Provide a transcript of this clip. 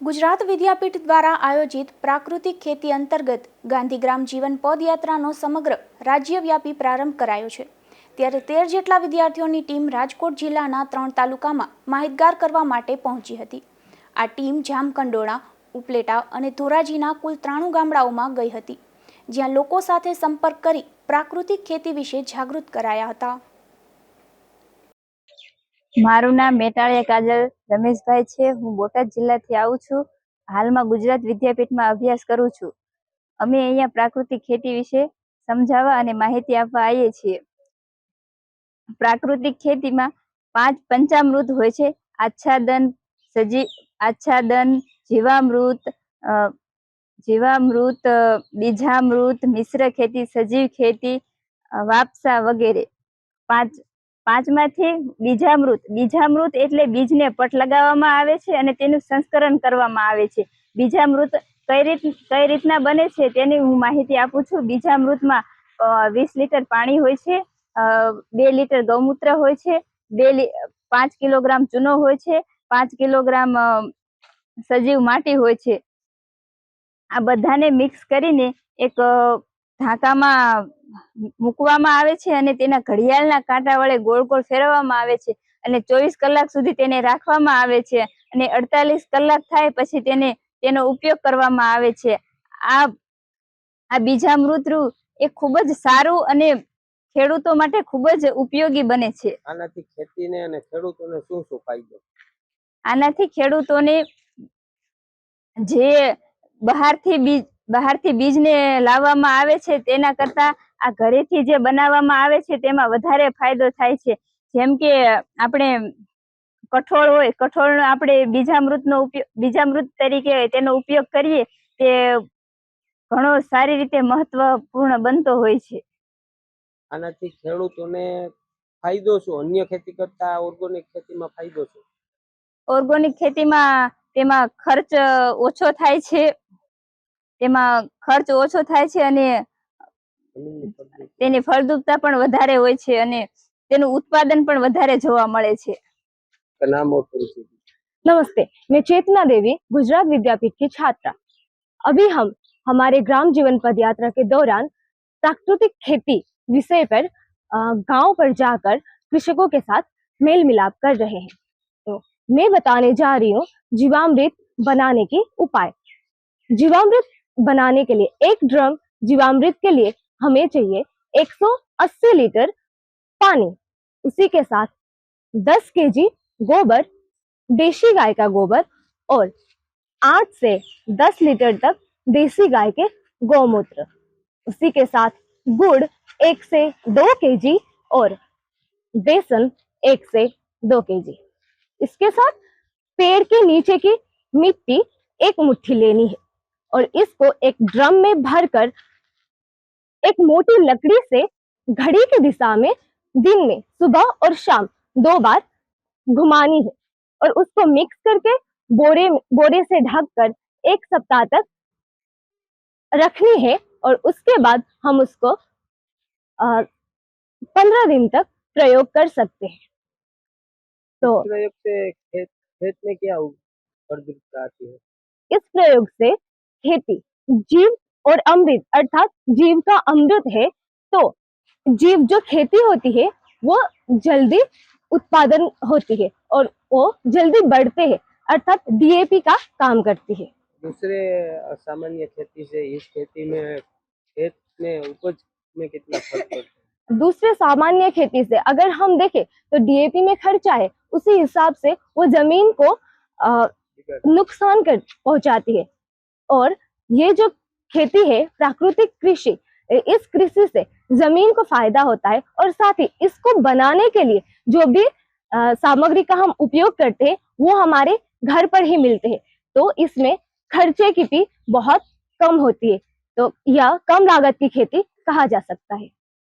गुजरात विद्यापीठ द्वारा आयोजित प्राकृतिक खेती अंतर्गत गांधीग्राम जीवन पदयात्राનો સમગ્ર રાજ્યવ્યાપી પ્રારંભ કરાયો છે। ત્યારે 13 જેટલા વિદ્યાર્થીઓની ટીમ રાજકોટ જિલ્લાના 3 તાલુકામાં માહિતગાર કરવા માટે પહોંચી હતી। આ ટીમ જામકંડોળા, ઉપલેટા અને ધોરાજીના કુલ 93 ગામડાઓમાં ગઈ હતી, જ્યાં લોકો સાથે સંપર્ક કરી પ્રાકૃતિક ખેતી વિશે જાગૃત કરાયા હતા। મારું નામ મેટાળિયા કાજલ રમેશભાઈ છે। હું બોટાદ જિલ્લાથી આવું છું। હાલમાં ગુજરાત વિદ્યાપીઠમાં અભ્યાસ કરું છું। અમે અહીંયા પ્રાકૃતિક ખેતી વિશે સમજાવવા અને માહિતી આપવા આવીએ છીએ। પ્રાકૃતિક ખેતીમાં 5 પંચામૃત હોય છે: આચ્છાદન, જીવામૃત, બીજામૃત, મિશ્ર ખેતી, સજીવ ખેતી, વાપસા વગેરે। પાંચમાંથી બીજામૃત એટલે બીજને પટ લગાવવામાં આવે છે અને તેનું સંસ્કરણ કરવામાં આવે છે। બીજામૃત કઈ રીતના બને છે તેની હું માહિતી આપું છું। બીજામૃતમાં 20 લીટર પાણી હોય છે, 2 લીટર ગૌમૂત્ર હોય છે, 5 કિલોગ્રામ ચૂનો હોય છે, 5 કિલોગ્રામ સજીવ માટી હોય છે। આ બધાને મિક્સ કરીને એક ઢાંકામાં મૂકવામાં આવે છે અને તેના ઘડિયાળના કાંટા વડે ગોળ ગોળ ફેરવવામાં આવે છે અને 24 કલાક સુધી તેને રાખવામાં આવે છે અને 48 કલાક થાય પછી તેનો ઉપયોગ કરવામાં આવે છે। આ બીજામૃત એ ખૂબ જ સારું અને ખેડૂતો માટે ખૂબ જ ઉપયોગી બને છે। આનાથી ખેતીને અને ખેડૂતોને શું શું ફાયદો? આનાથી ખેડૂતોને જે બહારથી બીજને લાવવામાં આવે છે તેના કરતા આ ઘરેથી જે બનાવવામાં આવે છે તેમાં વધારે ફાયદો થાય છે। જેમ કે આપણે કઠોળ હોય, કઠોળનો આપણે બીજામૃત તરીકે તેનો ઉપયોગ કરીએ તે ઘણો સારી રીતે મહત્વપૂર્ણ બનતો હોય છે। આનાથી ખેડૂતોને ફાયદો શું? અન્ય ખેતી કરતા ઓર્ગેનિક ખેતીમાં ફાયદો શું? ઓર્ગેનિક ખેતીમાં તેમાં ખર્ચ ઓછો થાય છે, અને તેની ફળદ્રુપતા પણ વધારે હોય છે અને તેનું उत्पादन પણ વધારે જોવા મળે છે। नमस्ते, मैं चेतना देवी, गुजरात विद्यापीठ की छात्रा। अभी हम हमारे ग्राम जीवन पद यात्रा के दौरान प्राकृतिक खेती विषय पर गांव पर जाकर कृषकों के साथ मेल मिलाप कर रहे हैं। तो मैं बताने जा रही हूँ जीवामृत बनाने की उपाय। जीवामृत बनाने के लिए 1 ड्रम जीवामृत के लिए हमें चाहिए 180 लीटर पानी, उसी के साथ 10 केजी गोबर, देशी गाय का गोबर, और 8 से 10 लीटर तक देसी गाय के गौमूत्र, उसी के साथ गुड़ 1 से 2 केजी और बेसन 1 से 2 केजी। इसके साथ पेड़ के नीचे की मिट्टी 1 मुट्ठी लेनी है और इसको एक ड्रम में भरकर एक मोटी लकड़ी से घड़ी की दिशा में दिन में सुबह और शाम 2 बार घुमानी है और उसको मिक्स करके बोरे से ढककर 1 सप्ताह तक रखनी है और उसके बाद हम उसको 15 दिन तक प्रयोग कर सकते हैं। तो प्रयोग से खेत में क्या फलद्रुपता आती है? इस प्रयोग से खेती जीव और अमृत अर्थात जीव का अमृत है। तो जीव जो खेती होती है वो जल्दी उत्पादन होती है और वो जल्दी बढ़ते हैं, अर्थात डीएपी का काम करती है। दूसरे सामान्य खेती से इस खेती में खेत में उपज में कितना फर्क पड़ता है? दूसरे सामान्य खेती से अगर हम देखें तो डीएपी में खर्चा है, उसी हिसाब से वो जमीन को नुकसान पहुंचाती है। और ये जो खेती है प्राकृतिक कृषि, इस कृषि से जमीन को फायदा होता है और साथ ही इसको बनाने के लिए जो भी सामग्री का हम उपयोग करते हैं वो हमारे घर पर ही मिलते हैं। तो इसमें खर्चे की भी बहुत कम होती है। तो यह कम लागत की खेती कहा जा सकता है।